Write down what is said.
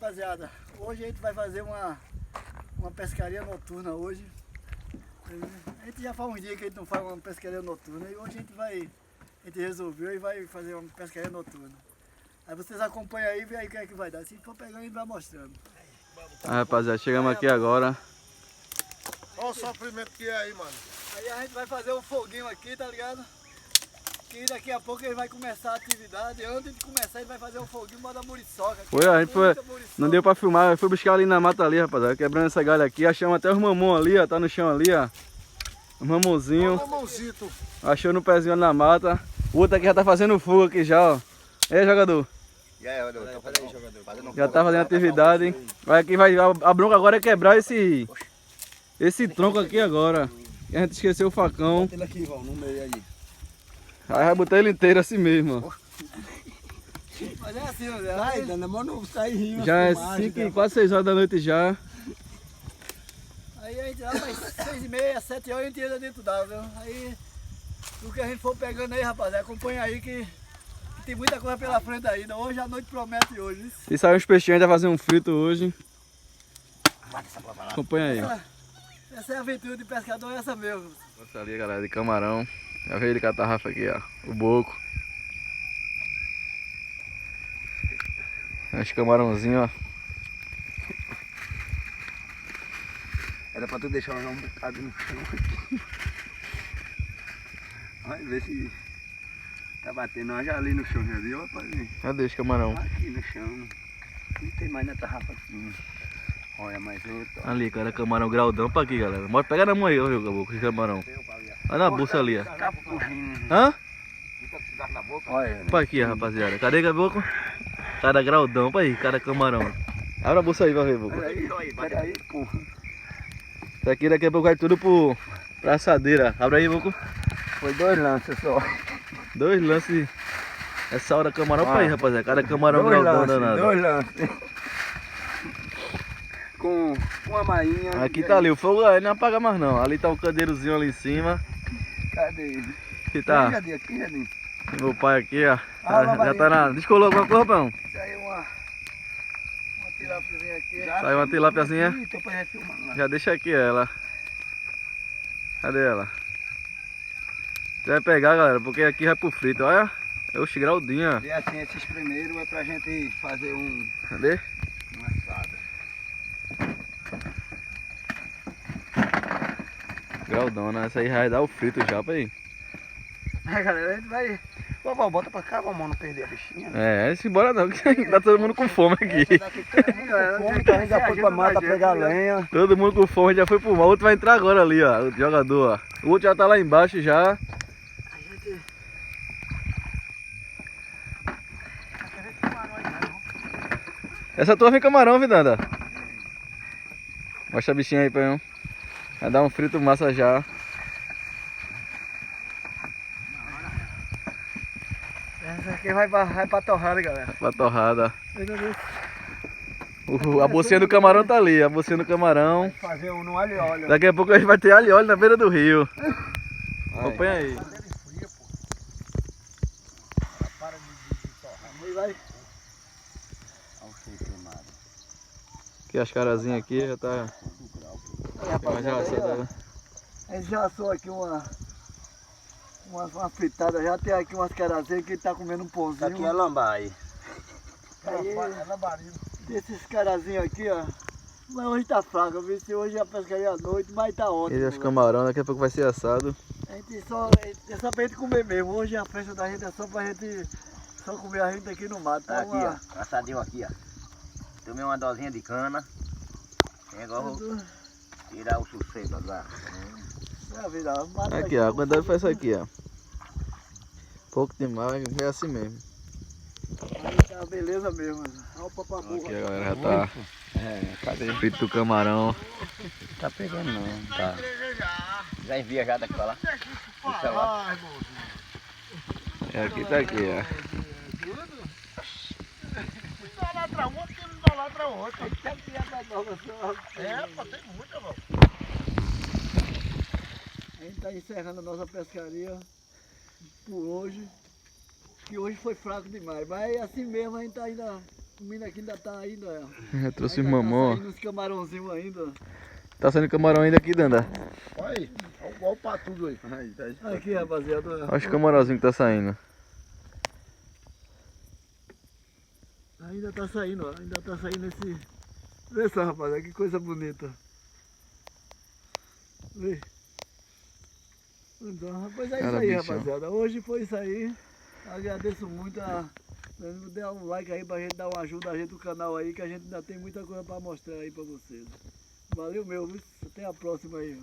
rapaziada, hoje a gente vai fazer uma pescaria noturna hoje. A gente já faz um dia que a gente não faz uma pescaria noturna e hoje a gente resolveu e vai fazer uma pescaria noturna. Aí vocês acompanham aí e vê aí o que é que vai dar. Se for pegando, a gente vai mostrando. Rapaziada, chegamos aqui agora. Olha o sofrimento que é aí, mano. Aí a gente vai fazer um foguinho aqui, tá ligado? Que daqui a pouco ele vai começar a atividade. Antes de começar, ele vai fazer um foguinho, bota muriçoca. A gente foi, não deu pra filmar, eu fui buscar ali na mata ali, rapaziada, quebrando essa galha aqui. Achamos até os mamão ali, ó, tá no chão ali, ó. Os mamãozinhos. Achou no pezinho ali na mata. O outro aqui já tá fazendo fogo aqui já, ó. E aí, jogador? E aí, jogador? Já tá fazendo atividade. Vai aqui, a bronca agora é quebrar esse tronco aqui agora. E a gente esqueceu o facão. Bota ele aqui, Val, no meio aí. Aí vai botar ele inteiro assim mesmo, ó. Mas é assim, Zé. Sai, dando mão não sai rindo. Já é 5 e quase 6 horas da noite já. Aí a gente lá vai 6h30, 7 horas a gente entra dentro d'água, viu? Aí o que a gente for pegando aí, rapaziada, acompanha aí que tem muita coisa pela frente ainda. Hoje a noite promete hoje. E saiu uns peixinhos, a gente vai fazer um frito hoje. Acompanha aí. Essa é a aventura de pescador, essa mesmo. Nossa ali, galera, de camarão. Já veio ele com a tarrafa aqui, ó. O boco. Os camarãozinhos, ó. Era pra tu deixar um bocado no chão aqui. Vai ver se tá batendo. Olha ali no chão, já viu, rapaz? Cadê os camarão? Aqui no chão. Não tem mais na tarrafa aqui. Olha mais outro. Ali, cara, camarão graudão pra aqui, galera. Bora pegar na mão aí, ó, o caboclo, esse camarão. Olha na bolsa ali, ó. Hã? Olha. Pra aqui, rapaziada. Cadê, caboclo? Cada graudão, pra aí, cada camarão. Abre a bolsa aí pra ver, caboclo. Pera aí, pô. Isso aqui daqui a pouco vai tudo pra assadeira. Abre aí, caboclo. Foi 2 lances só. 2 lances. Essa hora camarão pra aí, rapaziada. Cada camarão graudão danado. 2 lances. Com uma mainha. Aqui tá ali, o fogo aí não apaga mais não. Ali tá o candeirozinho ali em cima. Cadê ele? Que tá. Aqui, Jardim. Meu pai aqui, ó. Já tá na. Descolou alguma coisa, rapão? Saiu uma tilápiazinha aqui. Saiu uma tilápiazinha. Tô pra refilmar lá. Já deixa aqui ela. Cadê ela? Você vai pegar, galera, porque aqui vai pro frito. Olha, é o graudinho, ó. E assim, esses primeiros é pra gente fazer Cadê? uma assada. Graudão, né? Essa aí vai dar o frito já pra aí. Aí, galera, a gente vai... Vovó, bota pra cá, vamos não perder a bichinha. É, se embora não, que tá todo mundo com fome aqui. Fome, que a gente já foi pra mata pegar lenha. Todo mundo com fome, já foi pro mar. O outro vai entrar agora ali, ó, o jogador, ó. O outro já tá lá embaixo já. Essa tua vem camarão, Vidanda. Mostra a bichinha aí, pai. Vai dar um frito massa já. Essa aqui vai pra torrada, galera. Pra torrada. A bolsinha do camarão tá ali, a bolsinha do camarão. Fazer um no alho e óleo. Daqui a pouco a gente vai ter alho e óleo na beira do rio. Acompanha aí. Aqui as carazinhas aqui já tá. A gente já assou aqui uma fritada, já tem aqui umas carazinhas que ele tá comendo um pãozinho. Aqui é lambai. Esses carazinhos aqui, ó. Mas hoje tá fraco, eu vi se hoje é a pescaria à noite, mas tá ótimo. E os camarão, daqui a pouco vai ser assado. A gente é só pra gente comer mesmo. Hoje a festa da gente é só pra gente comer a gente aqui no mato. Tá aqui, ó, assadinho aqui, ó. Tomei uma dosinha de cana. Agora vou tirar o sossego agora. Aqui, ó, a quantidade foi essa aqui, ó. Pouco demais, é assim mesmo. Aí tá beleza mesmo. Olha o papabu. Aqui a galera já tá. Cadê? Frito do camarão. Tá pegando não, tá. Já envia já daqui pra lá. Deixa lá. É, aqui tá aqui, ó. Idolatra um, porque não idolatra outro. É, pô, tem muita, mano. A gente tá encerrando a nossa pescaria por hoje. Que hoje foi fraco demais. Mas assim mesmo a gente tá ainda O menino aqui ainda tá ainda. Eu trouxe os Ainda mamão, tá ó. saindo uns camarãozinhos ainda. Tá saindo camarão ainda aqui, Danda. Olha aí, olha o patudo aí. Aqui, rapaziada. Olha os camarãozinhos que tá saindo. Ainda tá saindo, ó. Ainda tá saindo esse. Vê só, rapaziada, que coisa bonita. Vê. Então, rapaz, é isso Cara, aí, bichão. rapaziada. Hoje foi isso aí. Agradeço muito a. Dê um like aí pra gente dar uma ajuda a gente do canal aí, que a gente ainda tem muita coisa pra mostrar aí pra vocês. Valeu meu, até a próxima aí.